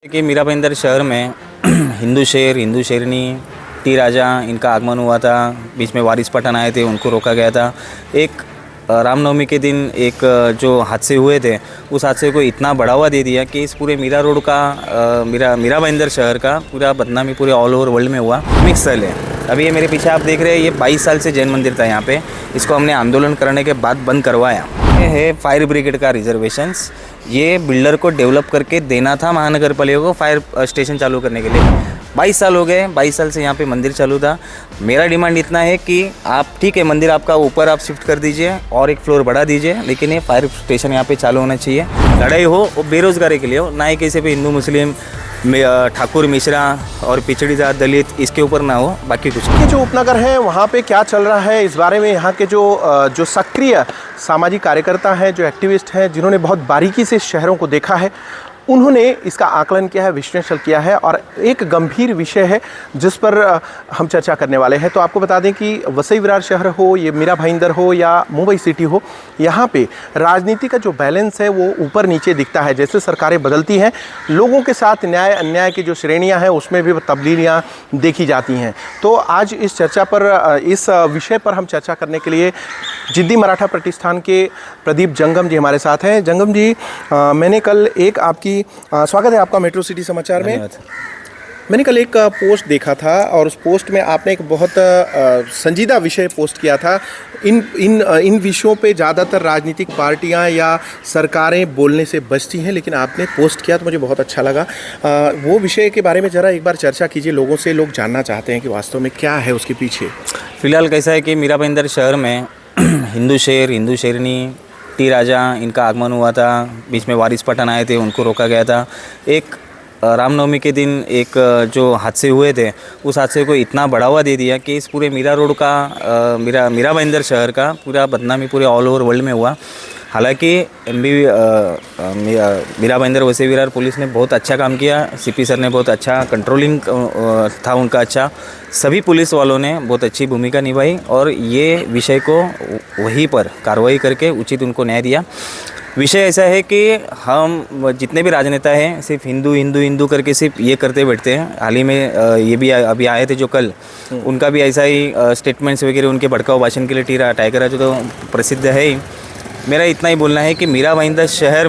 कि मीरा भाईंदर शहर में हिंदू शेर, हिंदू शेरनी, टी राजा इनका आगमन हुआ था। बीच में वारिस पठान आए थे, उनको रोका गया था। एक रामनवमी के दिन एक जो हादसे हुए थे, उस हादसे को इतना बढ़ावा दे दिया कि इस पूरे मीरा रोड का मीरा भाईंदर शहर का पूरा बदनामी पूरे ऑल ओवर वर्ल्ड में हुआ। मिक्स स्थल है। अभी ये मेरे पीछे आप देख रहे हैं, ये 22 साल से जैन मंदिर था यहाँ पे। इसको हमने आंदोलन करने के बाद बंद करवाया। ये है फायर ब्रिगेड का रिजर्वेशंस। ये बिल्डर को डेवलप करके देना था महानगर पालिका को फायर स्टेशन चालू करने के लिए। 22 साल हो गए, 22 साल से यहाँ पे मंदिर चालू था। मेरा डिमांड इतना है कि आप ठीक है, मंदिर आपका ऊपर आप शिफ्ट कर दीजिए और एक फ्लोर बढ़ा दीजिए, लेकिन ये फायर स्टेशन यहाँ पे चालू होना चाहिए। लड़ाई हो वो बेरोजगारी के लिए हो, ना ही किसी पे हिंदू मुस्लिम ठाकुर मिश्रा और पिछड़ी जात दलित इसके ऊपर ना हो, बाकी कुछ नहीं। ये जो उपनगर है वहाँ पे क्या चल रहा है, इस बारे में यहाँ के जो सक्रिय सामाजिक कार्यकर्ता हैं, जो एक्टिविस्ट हैं, जिन्होंने बहुत बारीकी से शहरों को देखा है, उन्होंने इसका आकलन किया है, विश्लेषण किया है और एक गंभीर विषय है जिस पर हम चर्चा करने वाले हैं। तो आपको बता दें कि वसई विरार शहर हो, ये मीरा भाईंदर हो या मुंबई सिटी हो, यहाँ पे राजनीति का जो बैलेंस है वो ऊपर नीचे दिखता है। जैसे सरकारें बदलती हैं, लोगों के साथ न्याय अन्याय की जो श्रेणियाँ हैं उसमें भी तब्दीलियाँ देखी जाती हैं। तो आज इस चर्चा पर, इस विषय पर हम चर्चा करने के लिए जिद्दी मराठा प्रतिष्ठान के प्रदीप जंगम जी हमारे साथ हैं। जंगम जी, मैंने कल एक आपकी स्वागत है आपका मेट्रो सिटी समाचार में। मैंने कल एक पोस्ट देखा था और उस पोस्ट में आपने एक बहुत संजीदा विषय पोस्ट किया था। इन विषयों पे ज़्यादातर राजनीतिक पार्टियां या सरकारें बोलने से बचती हैं, लेकिन आपने पोस्ट किया तो मुझे बहुत अच्छा लगा। वो विषय के बारे में ज़रा एक बार चर्चा कीजिए, लोगों से लोग जानना चाहते हैं कि वास्तव में क्या है उसके पीछे। फिलहाल कैसा है कि मीरा भाईंदर शहर में हिंदू शेर, हिंदू शेरनी, टी राजा इनका आगमन हुआ था। बीच में वारिस पठान आए थे, उनको रोका गया था। एक रामनवमी के दिन एक जो हादसे हुए थे, उस हादसे को इतना बढ़ावा दे दिया कि इस पूरे मीरा रोड का मीरा भाईंदर शहर का पूरा बदनामी पूरे ऑल ओवर वर्ल्ड में हुआ। हालांकि मीरा भाईंदर वसई विरार पुलिस ने बहुत अच्छा काम किया, सीपी सर ने बहुत अच्छा कंट्रोलिंग था उनका अच्छा, सभी पुलिस वालों ने बहुत अच्छी भूमिका निभाई और ये विषय को वहीं पर कार्रवाई करके उचित उनको न्याय दिया। विषय ऐसा है कि हम जितने भी राजनेता हैं सिर्फ हिंदू हिंदू हिंदू करके सिर्फ ये करते बैठते हैं। हाल ही में ये भी अभी आए थे जो कल, उनका भी ऐसा ही स्टेटमेंट्स वगैरह उनके भड़काऊ भाषण के लिए टीरा टाइगर जो तो प्रसिद्ध है ही। मेरा इतना ही बोलना है कि मीरा भाईंदर शहर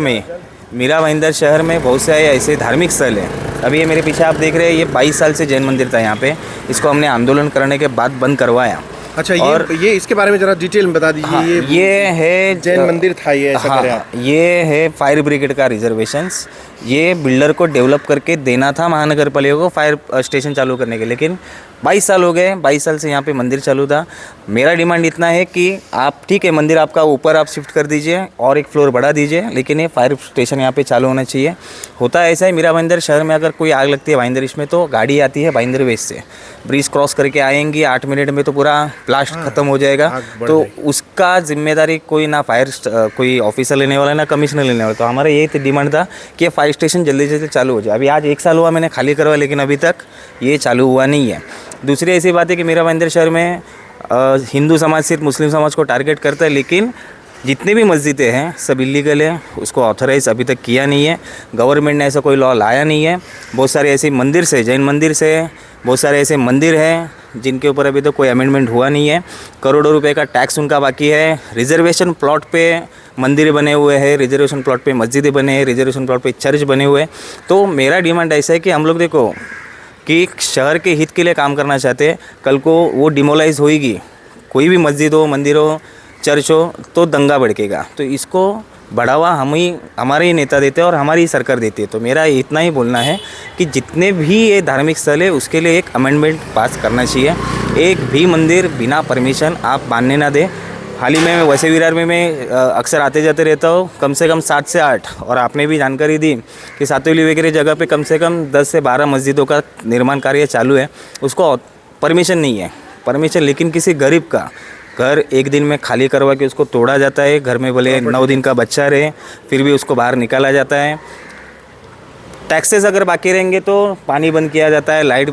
में बहुत सारे ऐसे धार्मिक स्थल हैं। अभी ये मेरे पीछे आप देख रहे हैं, ये 22 साल से जैन मंदिर था यहाँ पे। इसको हमने आंदोलन करने के बाद बंद करवाया। अच्छा, ये इसके बारे में ज़रा डिटेल में बता दीजिए। हाँ, ये है जैन मंदिर था ये, ऐसा हाँ, करें आप। ये है फायर ब्रिगेड का रिजर्वेशंस। ये बिल्डर को डेवलप करके देना था महानगर पालिका को फायर स्टेशन चालू करने के, लेकिन 22 साल हो गए, 22 साल से यहाँ पे मंदिर चालू था। मेरा डिमांड इतना है कि आप ठीक है, मंदिर आपका ऊपर आप शिफ्ट कर दीजिए और एक फ्लोर बढ़ा दीजिए, लेकिन ये फायर स्टेशन यहाँ पे चालू होना चाहिए। होता ऐसा है, मीरा भाईंदर शहर में अगर कोई आग लगती है भाईंदर में, तो गाड़ी आती है भाईंदर वेस्ट से, ब्रिज क्रॉस करके आएंगी, 8 मिनट में तो पूरा ब्लास्ट खत्म हो जाएगा। तो उसका जिम्मेदारी कोई ना फायर कोई ऑफिसर लेने वाला ना कमिश्नर लेने वाला। तो हमारा यही डिमांड था कि फायर स्टेशन जल्दी से जल्दी चालू हो जाए। अभी आज 1 साल हुआ मैंने खाली करवाया, लेकिन अभी तक ये चालू हुआ नहीं है। दूसरी ऐसी बात है कि मीरा भाईंदर शहर में हिंदू समाज सिर्फ मुस्लिम समाज को टारगेट करता है, लेकिन जितने भी मस्जिदें हैं सब इलीगल है, उसको ऑथराइज अभी तक किया नहीं है। गवर्नमेंट ने ऐसा कोई लॉ लाया नहीं है। बहुत सारे ऐसे मंदिर से, जैन मंदिर से बहुत सारे ऐसे मंदिर हैं जिनके ऊपर अभी तक कोई अमेंडमेंट हुआ नहीं है। करोड़ों रुपए का टैक्स उनका बाकी है। रिजर्वेशन प्लॉट पे मंदिर बने हुए हैं, रिजर्वेशन प्लॉट पे मस्जिदें बने हैं, रिजर्वेशन प्लॉट पे चर्च बने हुए हैं। तो मेरा डिमांड ऐसा है कि हम लोग देखो कि शहर के हित के लिए काम करना चाहते हैं। कल को वो डिमोलाइज होएगी, कोई भी मस्जिद हो, मंदिर हो, चर्च हो, तो दंगा भड़केगा। तो इसको बढ़ावा हमारे ही नेता देते हैं और हमारी ही सरकार देती है। तो मेरा इतना ही बोलना है कि जितने भी ये धार्मिक स्थल है उसके लिए एक अमेंडमेंट पास करना चाहिए। एक भी मंदिर बिना परमिशन आप मानने ना दें। हाल ही में वसई विरार में मैं अक्सर आते जाते रहता हूँ, कम से कम 7 से 8, और आपने भी जानकारी दी कि सातोली वगैरह जगह पे कम से कम 10 से 12 मस्जिदों का निर्माण कार्य चालू है। उसको परमिशन नहीं है, लेकिन किसी गरीब का घर एक दिन में खाली करवा के उसको तोड़ा जाता है। घर में भले 9 दिन का बच्चा रहे, फिर भी उसको बाहर निकाला जाता है। टैक्सेस अगर बाकी रहेंगे तो पानी बंद किया जाता है, लाइट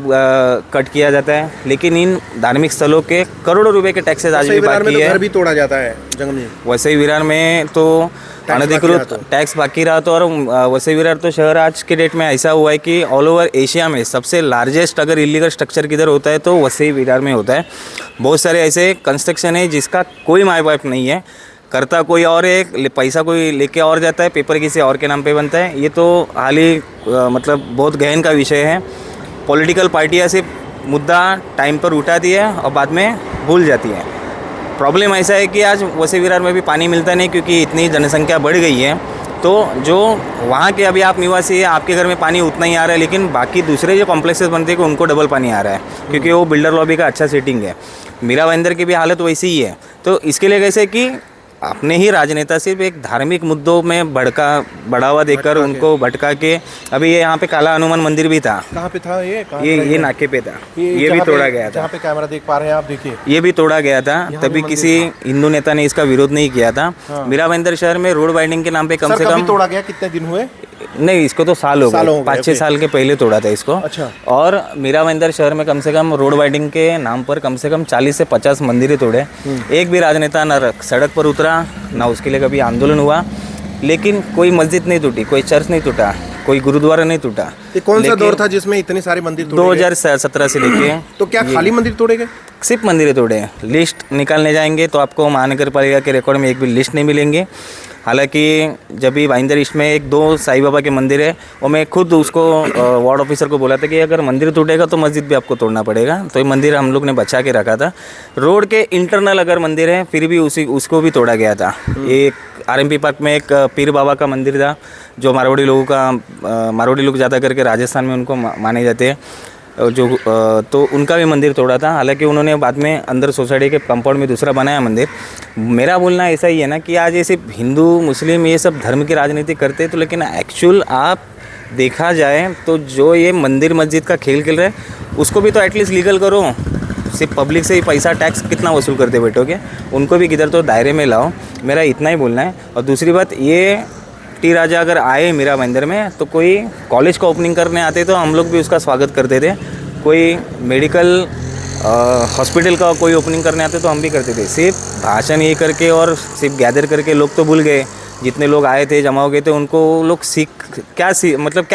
कट किया जाता है, लेकिन इन धार्मिक स्थलों के करोड़ों रुपए के टैक्सेस आज भी बाकी है। घर भी तोड़ा जाता है जंग में। वसई विरार में तो अनधिकृत टैक्स बाकी रहा तो, और वसई विरार तो शहर आज के डेट में ऐसा हुआ है कि ऑल ओवर एशिया में सबसे लार्जेस्ट अगर इलीगल स्ट्रक्चर किधर होता है तो वसई विरार में होता है। बहुत सारे ऐसे कंस्ट्रक्शन है जिसका कोई माई बाप नहीं है, करता कोई और है, पैसा कोई लेके और जाता है, पेपर किसी और के नाम पे बनता है। ये तो हाल ही मतलब बहुत गहन का विषय है। पॉलिटिकल पार्टियाँ सिर्फ मुद्दा टाइम पर उठाती है और बाद में भूल जाती है। प्रॉब्लम ऐसा है कि आज वसई विरार में भी पानी मिलता नहीं क्योंकि इतनी जनसंख्या बढ़ गई है। तो जो वहाँ के अभी आप निवासी है, आपके घर में पानी उतना ही आ रहा है, लेकिन बाकी दूसरे जो कॉम्प्लेक्सेस बनते हैं उनको डबल पानी आ रहा है क्योंकि वो बिल्डर लॉबी का अच्छा सेटिंग है। मीरा भाईंदर की भी हालत वैसी ही है। तो इसके लिए कैसे कि अपने ही राजनेता सिर्फ एक धार्मिक मुद्दों में बढ़ावा देकर उनको भटका के, अभी ये यहाँ पे काला हनुमान मंदिर भी था। कहाँ पे था ये नाके पे था, ये भी तोड़ा गया था। जहाँ पे कैमरा देख पा रहे हैं आप, देखिए ये भी तोड़ा गया था। तभी किसी हिंदू नेता ने इसका विरोध नहीं किया था। मीरा भाईंदर शहर में रोड वाइडनिंग के नाम पे कम से कम तोड़ा गया। कितने दिन हुए? नहीं, इसको तो साल हो गए, 5-6 साल के पहले तोड़ा था इसको। अच्छा। और मीरा भाईंदर शहर में कम से कम रोड वाइडिंग के नाम पर कम से कम 40 से 50 मंदिरें तोड़े। एक भी राजनेता न सड़क पर उतरा, ना उसके लिए कभी आंदोलन हुआ, लेकिन कोई मस्जिद नहीं टूटी, कोई चर्च नहीं टूटा, कोई गुरुद्वारा नहीं टूटा। ये कौन सा दौर था जिसमें इतने सारे मंदिर तोड़े? 2017 से लेके। तो क्या खाली मंदिर तोड़े गए? सिर्फ मंदिरें तोड़े। लिस्ट निकालने जाएंगे तो आपको महानगर पालिका के रिकॉर्ड में एक भी लिस्ट नहीं मिलेंगे। हालांकि जब भी भाईंदर ईस्ट में 1-2 साईं बाबा के मंदिर है, और मैं खुद उसको वार्ड ऑफिसर को बोला था कि अगर मंदिर टूटेगा तो मस्जिद भी आपको तोड़ना पड़ेगा। तो ये मंदिर हम लोग ने बचा के रखा था। रोड के इंटरनल अगर मंदिर है फिर भी उसको भी तोड़ा गया था। एक आरएमपी पार्क में एक पीर बाबा का मंदिर था जो मारवाड़ी लोग ज़्यादा करके राजस्थान में उनको माने जाते हैं, जो तो उनका भी मंदिर तोड़ा था। हालांकि उन्होंने बाद में अंदर सोसाइटी के कंपाउंड में दूसरा बनाया मंदिर। मेरा बोलना ऐसा ही है ना कि आज ये सिर्फ हिंदू मुस्लिम ये सब धर्म की राजनीति करते हैं, तो लेकिन एक्चुअल आप देखा जाए तो जो ये मंदिर मस्जिद का खेल खेल रहे हैं उसको भी तो एटलीस्ट लीगल करो। सिर्फ पब्लिक से ही पैसा टैक्स कितना वसूल करते बैठोगे, उनको भी किधर तो दायरे में लाओ। मेरा इतना ही बोलना है। और दूसरी बात, ये टी राजा अगर आए मीरा भाईंदर में तो कोई कॉलेज का ओपनिंग करने आते तो हम लोग भी उसका स्वागत करते थे। कोई मेडिकल हॉस्पिटल का कोई ओपनिंग करने आते तो हम भी करते थे। सिर्फ भाषण ये करके और सिर्फ गैदर करके लोग तो भूल गए। जितने लोग आए थे, जमा हो गए थे, उनको लोग क्या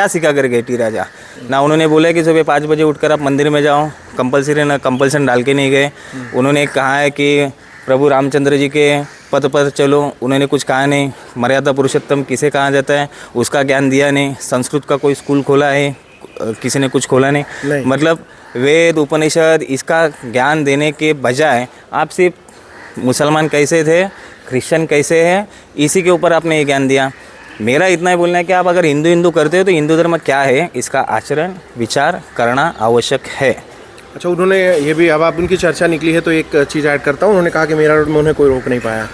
सिखा कर गए टी राजा? ना उन्होंने बोला कि सुबह 5 बजे उठकर आप मंदिर में जाओ, कंपलसरी ना कंपल्सन डाल के नहीं गए। उन्होंने कहा है कि प्रभु रामचंद्र जी के पद पर चलो, उन्होंने कुछ कहा नहीं। मर्यादा पुरुषोत्तम किसे कहा जाता है उसका ज्ञान दिया नहीं। संस्कृत का कोई स्कूल खोला है, किसी ने कुछ खोला नहीं। मतलब वेद उपनिषद इसका ज्ञान देने के बजाय आप सिर्फ मुसलमान कैसे थे, क्रिश्चियन कैसे है, इसी के ऊपर आपने ये ज्ञान दिया। मेरा इतना ही बोलना है कि आप अगर हिंदू करते हो तो हिंदू धर्म क्या है इसका आचरण विचार करना आवश्यक है। अच्छा, उन्होंने ये भी, अब आप उनकी चर्चा निकली है तो एक चीज़ ऐड करता हूँ। उन्होंने कहा कि मेरा रोड में उन्हें कोई रोक नहीं पाया।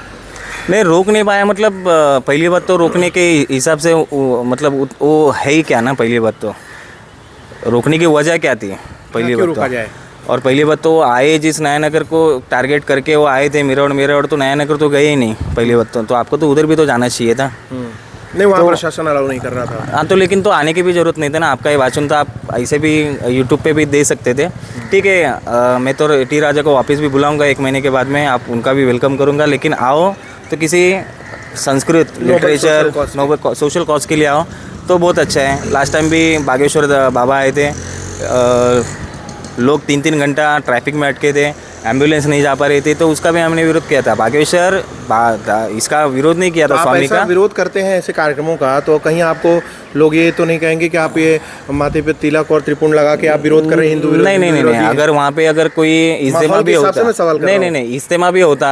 नहीं, रोक नहीं पाया मतलब पहली बात तो रोकने के हिसाब से मतलब वो है ही क्या ना। पहली बात तो रोकने की वजह क्या थी पहली बात तो। और पहली बात तो आए जिस नया नगर को टारगेट करके वो आए थे मेरठ तो नया नगर तो गए ही नहीं पहली बात तो आपको तो उधर भी तो जाना चाहिए था। नहीं, वहाँ प्रशासन अलाउ नहीं कर रहा था। हाँ, तो लेकिन तो आने की भी ज़रूरत नहीं था ना। आपका ये भाषण तो आप ऐसे भी यूट्यूब पे भी दे सकते थे। ठीक है, मैं तो टी राजा को वापस भी बुलाऊंगा 1 महीने के बाद में, आप उनका भी वेलकम करूंगा। लेकिन आओ तो किसी Sanskrit literature noble social cause के लिए आओ तो बहुत अच्छा है। लास्ट टाइम भी बागेश्वर बाबा आए थे, लोग 3-3 घंटा ट्रैफिक में अटके थे, एम्बुलेंस नहीं जा पा रही थी, तो उसका भी हमने विरोध किया था। बागेश्वर इसका विरोध नहीं किया था स्वामी का। विरोध करते हैं ऐसे कार्यक्रमों का तो कहीं आपको लोग ये तो नहीं कहेंगे कि आप ये माथे पे तिलक और त्रिपुंड लगा के आप विरोध कर रहे हैं हिंदू विरोधी? नहीं। अगर वहाँ पे अगर कोई इज्तिमा भी होता, नहीं इज्तिमा भी होता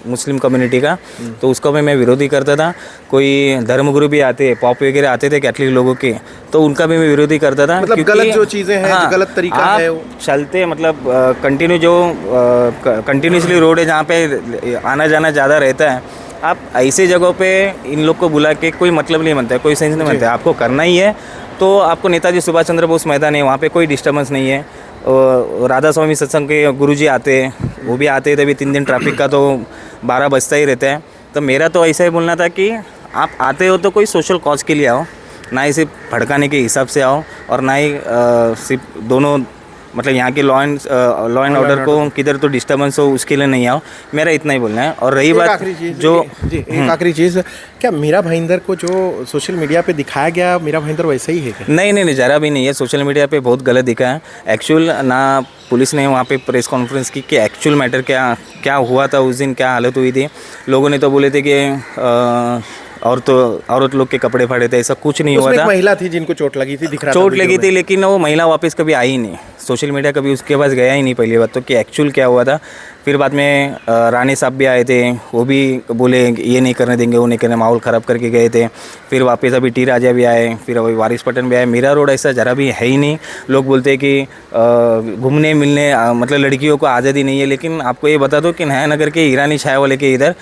मुस्लिम कम्युनिटी का तो उसको भी मैं विरोध ही करता था। कोई धर्मगुरु भी आते, पॉप वगैरह आते थे कैथलिक लोगों के, तो उनका भी मैं विरोध ही करता था। मतलब गलत जो चीज़ें हैं, गलत तरीका है चलते, मतलब कंटिन्यू जो कंटिन्यूसली रोड है जहाँ पे आना जाना ज़्यादा रहता है, आप ऐसे जगहों पे इन लोग को बुला के कोई मतलब नहीं बनता है, कोई सेंस नहीं बनता है। आपको करना ही है तो आपको नेताजी सुभाष चंद्र बोस मैदान है, वहाँ पे कोई डिस्टर्बेंस नहीं है। राधा स्वामी सत्संग के गुरुजी आते हैं, वो भी आते हैं, तभी 3 दिन ट्रैफिक का तो 12 बजता ही रहता है। तो मेरा तो ऐसा ही बोलना था कि आप आते हो तो कोई सोशल कॉज के लिए आओ। ना ही सिर्फ भड़काने के हिसाब से आओ, और ना ही सिर्फ दोनों मतलब यहाँ के लॉ एंड ऑर्डर को किधर तो डिस्टर्बेंस हो उसके लिए नहीं आओ। मेरा इतना ही बोलना है। और रही बात जो एक आखिरी चीज़, क्या मीरा भाईंदर को जो सोशल मीडिया पे दिखाया गया मीरा भाईंदर वैसा ही है क्या? नहीं, ज़रा भी नहीं है। सोशल मीडिया पे बहुत गलत दिखा है। एक्चुअल ना पुलिस ने वहाँ पे प्रेस कॉन्फ्रेंस की कि एक्चुअल मैटर क्या हुआ था उस दिन, क्या हालत हुई थी। लोगों ने तो बोले थे कि औरत लोग के कपड़े फाड़े थे, ऐसा कुछ नहीं हुआ था। महिला थी जिनको चोट लगी थी, दिख रहा था चोट लगी थी, लेकिन वो महिला वापस कभी आई ही नहीं। सोशल मीडिया कभी उसके पास गया ही नहीं पहली बात तो, कि एक्चुअल क्या हुआ था। फिर बाद में राणे साहब भी आए थे, वो भी बोले ये नहीं करने देंगे, वो नहीं करने, माहौल ख़राब करके गए थे। फिर वापस अभी टी राजा भी आए, फिर अभी वारिस पठान भी आए। मीरा रोड ऐसा ज़रा भी है ही नहीं। लोग बोलते हैं कि घूमने मिलने मतलब लड़कियों को आज़ादी नहीं है, लेकिन आपको ये बता दो कि नया नगर के ईरानी छाया वाले के इधर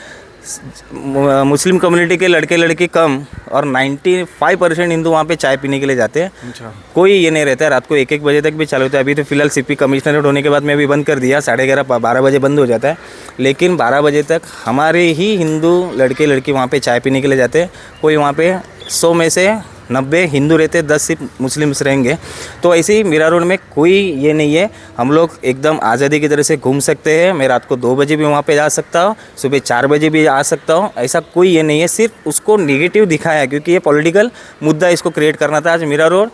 मुस्लिम कम्युनिटी के लड़के लड़की कम और 95% हिंदू वहाँ पे चाय पीने के लिए जाते हैं। अच्छा। कोई ये नहीं रहता है, रात को 1-1 बजे तक भी चालू होता है। अभी तो फिलहाल सीपी कमिश्नरेट होने के बाद में अभी बंद कर दिया, 11:30-12 बजे बंद हो जाता है। लेकिन 12 बजे तक हमारे ही हिंदू लड़के लड़की वहाँ पे चाय पीने के लिए जाते हैं। कोई वहाँ पे 100 में से 90 हिंदू रहते, 10 सिर्फ मुस्लिम्स रहेंगे। तो ऐसे ही मीरा रोड में कोई ये नहीं है, हम लोग एकदम आज़ादी की तरह से घूम सकते हैं। मैं रात को 2 बजे भी वहाँ पे जा सकता हूँ, सुबह 4 बजे भी आ सकता हूँ। ऐसा कोई ये नहीं है, सिर्फ उसको नेगेटिव दिखाया क्योंकि ये पॉलिटिकल मुद्दा इसको क्रिएट करना था आज मीरा रोड।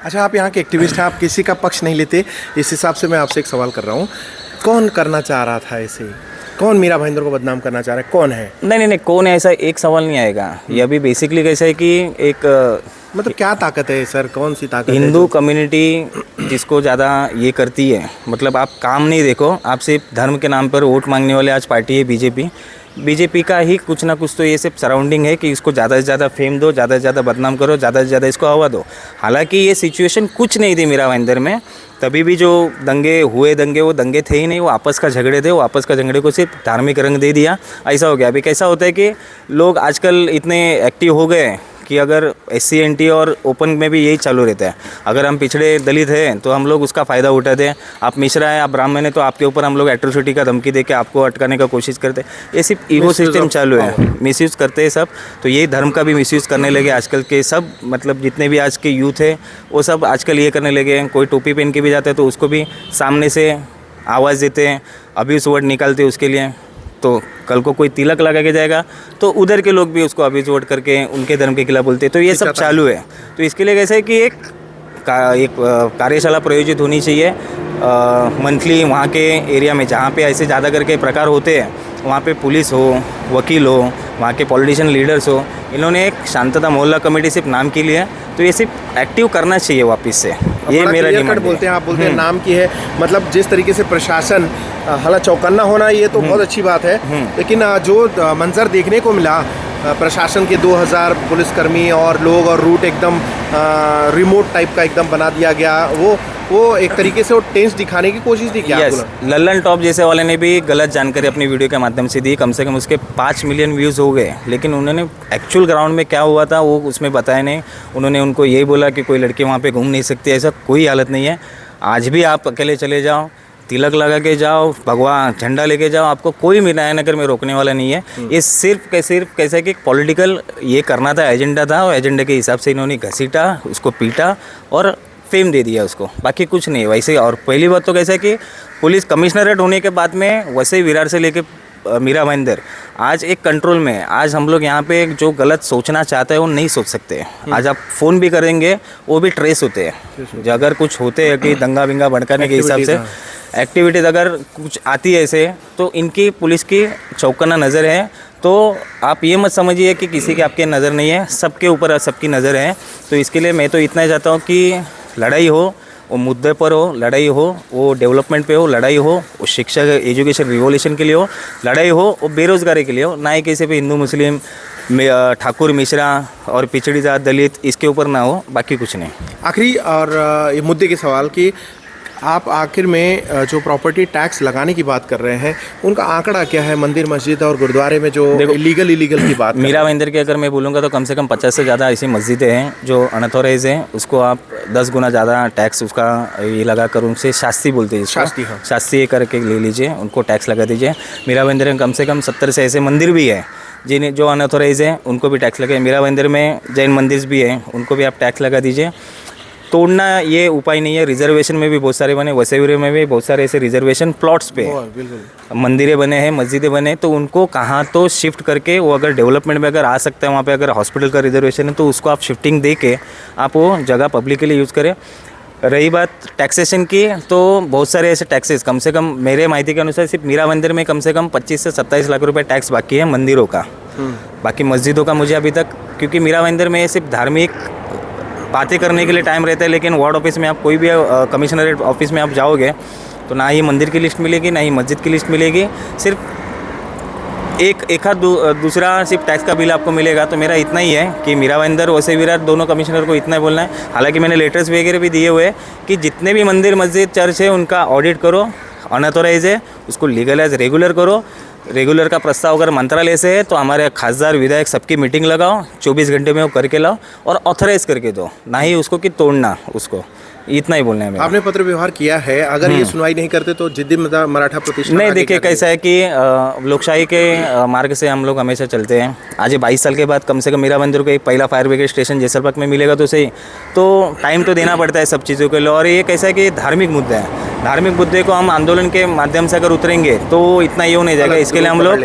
अच्छा, आप यहाँ के एक्टिविस्ट हैं, आप किसी का पक्ष नहीं लेते, इस हिसाब से मैं आपसे एक सवाल कर रहा हूँ, कौन करना चाह रहा था ऐसे? कौन मीरा भाईंदर को बदनाम करना चाह रहा है? कौन है? नहीं, कौन है ऐसा एक सवाल नहीं आएगा। ये अभी बेसिकली कैसा है कि एक मतलब क्या ताकत है सर, कौन सी ताकत है? हिंदू कम्युनिटी जिसको ज़्यादा ये करती है, मतलब आप काम नहीं देखो, आप सिर्फ धर्म के नाम पर वोट मांगने वाले आज पार्टी है बीजेपी का ही कुछ ना कुछ तो ये सिर्फ सराउंडिंग है कि इसको ज़्यादा से ज़्यादा फेम दो, ज़्यादा से ज़्यादा बदनाम करो, ज़्यादा से ज़्यादा इसको हवा दो। हालांकि ये सिचुएशन कुछ नहीं थी मीरा भाईंदर में। तभी भी जो दंगे वो दंगे थे ही नहीं, वो आपस का झगड़े थे। वो आपस का झगड़े को सिर्फ धार्मिक रंग दे दिया, ऐसा हो गया। अभी कैसा होता है कि लोग आजकल इतने एक्टिव हो गए कि अगर SC NT और ओपन में भी यही चालू रहता है। अगर हम पिछड़े दलित हैं तो हम लोग उसका फ़ायदा उठाते हैं। आप मिश्रा है, आप ब्राह्मण है, तो आपके ऊपर हम लोग एट्रोसिटी का धमकी दे के आपको अटकाने का कोशिश करते हैं। ये सिर्फ ईगो सिस्टम चालू है, मिसयूज़ करते हैं सब। तो ये धर्म का भी मिसयूज़ करने लगे आजकल के सब, मतलब जितने भी आज के यूथ है वो सब आजकल ये करने लगे। कोई टोपी पहन के भी जाता है तो उसको भी सामने से आवाज़ देते हैं, अब्यूज़ वर्ड निकालते हैं उसके लिए। तो कल को कोई तिलक लगा के जाएगा तो उधर के लोग भी उसको अब्यूज़ वर्ड करके उनके धर्म के खिलाफ बोलते हैं। तो ये सब चालू है। तो इसके लिए कैसे है कि एक कार्यशाला प्रयोजित होनी चाहिए मंथली वहाँ के एरिया में, जहाँ पे ऐसे ज़्यादा करके प्रकार होते हैं वहाँ पे पुलिस हो, वकील हो, वहाँ के पॉलिटिशियन लीडर्स हो। इन्होंने एक शांतता मोहल्ला कमेटी सिर्फ नाम के लिए है, तो ये सिर्फ एक्टिव करना चाहिए वापस से। ये मेरा डिमांड बोलते हैं, आप बोलते हैं नाम की है, मतलब जिस तरीके से प्रशासन हला चौकन्ना होना ये तो बहुत अच्छी बात है, लेकिन जो मंजर देखने को मिला प्रशासन के 2000 पुलिसकर्मी और लोग और रूट एकदम रिमोट टाइप का एकदम बना दिया गया, वो एक तरीके से वो टेंस दिखाने की कोशिश थी क्या? लल्लन टॉप जैसे वाले ने भी गलत जानकारी अपनी वीडियो के माध्यम से दी। कम से कम उसके 5 मिलियन व्यूज़ हो गए, लेकिन उन्होंने एक्चुअल ग्राउंड में क्या हुआ था वो उसमें बताया नहीं। उन्होंने उनको यही बोला कि कोई लड़की वहाँ पे घूम नहीं सकती, ऐसा कोई हालत नहीं है। आज भी आप अकेले चले जाओ, तिलक लगा के जाओ, भगवान झंडा लेके जाओ, आपको कोई भी नया नगर में रोकने वाला नहीं है। ये सिर्फ कैसे कि पॉलिटिकल ये करना था, एजेंडा था, और एजेंडे के हिसाब से इन्होंने घसीटा, उसको पीटा और फेम दे दिया उसको, बाकी कुछ नहीं वैसे। और पहली बात तो कैसा है कि पुलिस कमिश्नरेट होने के बाद में वैसे विरार से लेके मीरा भाईंदर आज एक कंट्रोल में है। आज हम लोग यहाँ पे जो गलत सोचना चाहते हैं वो नहीं सोच सकते। आज आप फ़ोन भी करेंगे वो भी ट्रेस होते हैं। जो अगर कुछ होते हैं कि दंगा बिंगा भड़काने के हिसाब से एक्टिविटीज़ अगर कुछ आती है ऐसे, तो इनकी पुलिस की चौकन्ना नज़र है। तो आप ये मत समझिए कि किसी की आपके नज़र नहीं है, सबके ऊपर सबकी नज़र है। तो इसके लिए मैं तो इतना ही चाहता हूँ कि लड़ाई हो, वो मुद्दे पर हो, लड़ाई हो, वो डेवलपमेंट पे हो, लड़ाई हो, वो शिक्षा एजुकेशन रिवॉल्यूशन के लिए हो, लड़ाई हो, वो बेरोज़गारी के लिए हो, ना ही किसी पे हिंदू मुस्लिम ठाकुर मिश्रा और पिछड़ी जात दलित इसके ऊपर ना हो, बाकी कुछ नहीं। आखिरी और ये मुद्दे के सवाल की आप आखिर में जो प्रॉपर्टी टैक्स लगाने की बात कर रहे हैं उनका आंकड़ा क्या है? मंदिर मस्जिद और गुरुद्वारे में जो इलीगल की बात मीरा भाईंदर की अगर मैं बोलूँगा तो कम से कम 50 से ज़्यादा ऐसी मस्जिदें हैं जो अनऑथोराइज हैं, उसको आप 10 गुना ज़्यादा टैक्स उसका ये लगा कर उनसे शास्ती बोलते हैं, शास्ती करके ले लीजिए, उनको टैक्स लगा दीजिए। मीरा भाईंदर में कम से कम 70 से ऐसे मंदिर भी है जिन्हें जो अनऑथोराइज है उनको भी टैक्स लगे। मीरा मंदिर में जैन मंदिर भी है, उनको भी आप टैक्स लगा दीजिए। तोड़ना ये उपाय नहीं है। रिजर्वेशन में भी बहुत सारे बने, वसईविरा में भी बहुत सारे ऐसे रिजर्वेशन प्लॉट्स पे बिल्कुल मंदिरें बने हैं, मस्जिदें बने, तो उनको कहाँ तो शिफ्ट करके वो अगर डेवलपमेंट में अगर आ सकता है, वहाँ पे अगर हॉस्पिटल का रिजर्वेशन है तो उसको आप शिफ्टिंग दे के आप वो जगह पब्लिक के लिए यूज़ करें। रही बात टैक्सेशन की, तो बहुत सारे ऐसे टैक्सेस, कम से कम मेरे माहिती के अनुसार सिर्फ मीरा मंदिर में कम से कम 25 से 27 लाख रुपए टैक्स बाकी है मंदिरों का। बाकी मस्जिदों का मुझे अभी तक, क्योंकि मीरा मंदिर में सिर्फ धार्मिक बातें करने के लिए टाइम रहता है, लेकिन वार्ड ऑफिस में आप कोई भी कमिश्नरेट ऑफिस में आप जाओगे तो ना ही मंदिर की लिस्ट मिलेगी ना ही मस्जिद की लिस्ट मिलेगी। सिर्फ एक आध दूसरा सिर्फ टैक्स का बिल आपको मिलेगा। तो मेरा इतना ही है कि मीरा मंदिर वसईविरा दोनों कमिश्नर को इतना ही बोलना है। हालांकि मैंने लेटर्स वगैरह भी दिए हुए हैं कि जितने भी मंदिर मस्जिद चर्च है उनका ऑडिट करो, अनऑथोराइज है उसको लीगलाइज रेगुलर करो। रेगुलर का प्रस्ताव अगर मंत्रालय से है तो हमारे खासदार विधायक सबकी मीटिंग लगाओ, 24 घंटे में वो करके लाओ और ऑथराइज करके दो, ना ही उसको कि तोड़ना उसको। इतना ही बोलना है मेरा। आपने पत्र व्यवहार किया है, अगर ये सुनवाई नहीं करते तो जिद्दी मराठा प्रतिष्ठान नहीं, देखिए कैसा है कि लोकशाही के मार्ग से हम लोग हमेशा चलते हैं। आज 22 साल के बाद कम से कम मीरा मंदिर को एक पहला फायर ब्रिगेड स्टेशन जैसलमेर में मिलेगा तो सही, तो टाइम तो देना पड़ता है सब चीज़ों के लिए। और ये कैसा है कि धार्मिक मुद्दा है, धार्मिक मुद्दे को हम आंदोलन के माध्यम से अगर उतरेंगे तो इतना ये नहीं जाएगा। इसके लिए हम लोग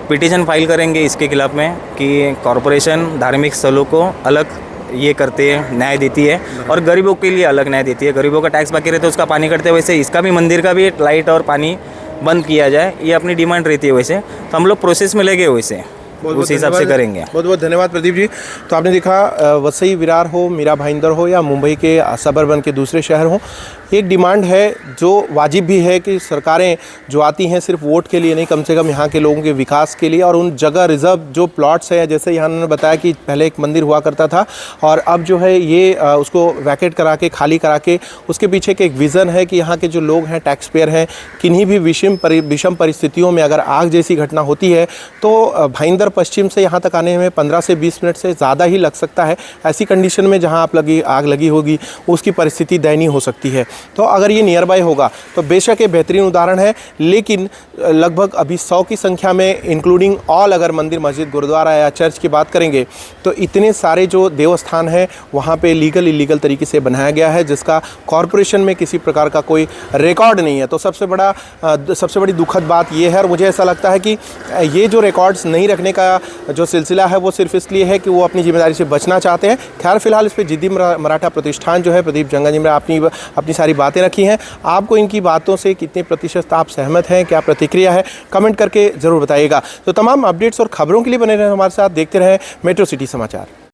पिटीशन फाइल करेंगे इसके खिलाफ में कि कॉरपोरेशन धार्मिक स्थलों को अलग ये करते हैं, न्याय देती है और गरीबों के लिए अलग न्याय देती है। गरीबों का टैक्स बाकी रहता है उसका पानी करते हैं, वैसे इसका भी मंदिर का भी लाइट और पानी बंद किया जाए, ये अपनी डिमांड रहती है। वैसे तो हम लोग प्रोसेस में लगे वैसे उस हिसाब से करेंगे। बहुत बहुत धन्यवाद प्रदीप जी। तो आपने देखा वसई विरार हो, मीरा भाईंदर हो या मुंबई के सबर्बन के दूसरे शहर हो, एक डिमांड है जो वाजिब भी है कि सरकारें जो आती हैं सिर्फ वोट के लिए नहीं, कम से कम यहाँ के लोगों के विकास के लिए और उन जगह रिजर्व जो प्लॉट्स हैं, जैसे यहाँ उन्होंने बताया कि पहले एक मंदिर हुआ करता था और अब जो है ये उसको वैकेट करा के खाली करा के, उसके पीछे के एक विज़न है कि यहाँ के जो लोग हैं टैक्स पेयर हैं, किन्हीं भी विषम परिस्थितियों में अगर आग जैसी घटना होती है तो भाईंदर पश्चिम से यहाँ तक आने में 15 से 20 मिनट से ज़्यादा ही लग सकता है। ऐसी कंडीशन में जहाँ आग लगी होगी उसकी परिस्थिति दयनीय हो सकती है। तो अगर ये नियर बाय होगा तो बेशक ये बेहतरीन उदाहरण है, लेकिन लगभग अभी 100 की संख्या में इंक्लूडिंग ऑल अगर मंदिर मस्जिद गुरुद्वारा या चर्च की बात करेंगे तो इतने सारे जो देवस्थान हैं वहाँ पे लीगल इलीगल तरीके से बनाया गया है जिसका कॉरपोरेशन में किसी प्रकार का कोई रिकॉर्ड नहीं है। तो सबसे बड़ी दुखद बात ये है और मुझे ऐसा लगता है कि ये जो रिकॉर्ड्स नहीं रखने का जो सिलसिला है वो सिर्फ इसलिए है कि वो अपनी जिम्मेदारी से बचना चाहते हैं। खैर फिलहाल इस पर जिद्दी मराठा प्रतिष्ठान जो है प्रदीप जंगा जी ने अपनी सारी बातें रखी हैं। आपको इनकी बातों से कितने प्रतिशत आप सहमत हैं, क्या प्रतिक्रिया है, कमेंट करके ज़रूर बताइएगा। तो तमाम अपडेट्स और खबरों के लिए बने रहें हमारे साथ, देखते रहें मेट्रो सिटी समाचार।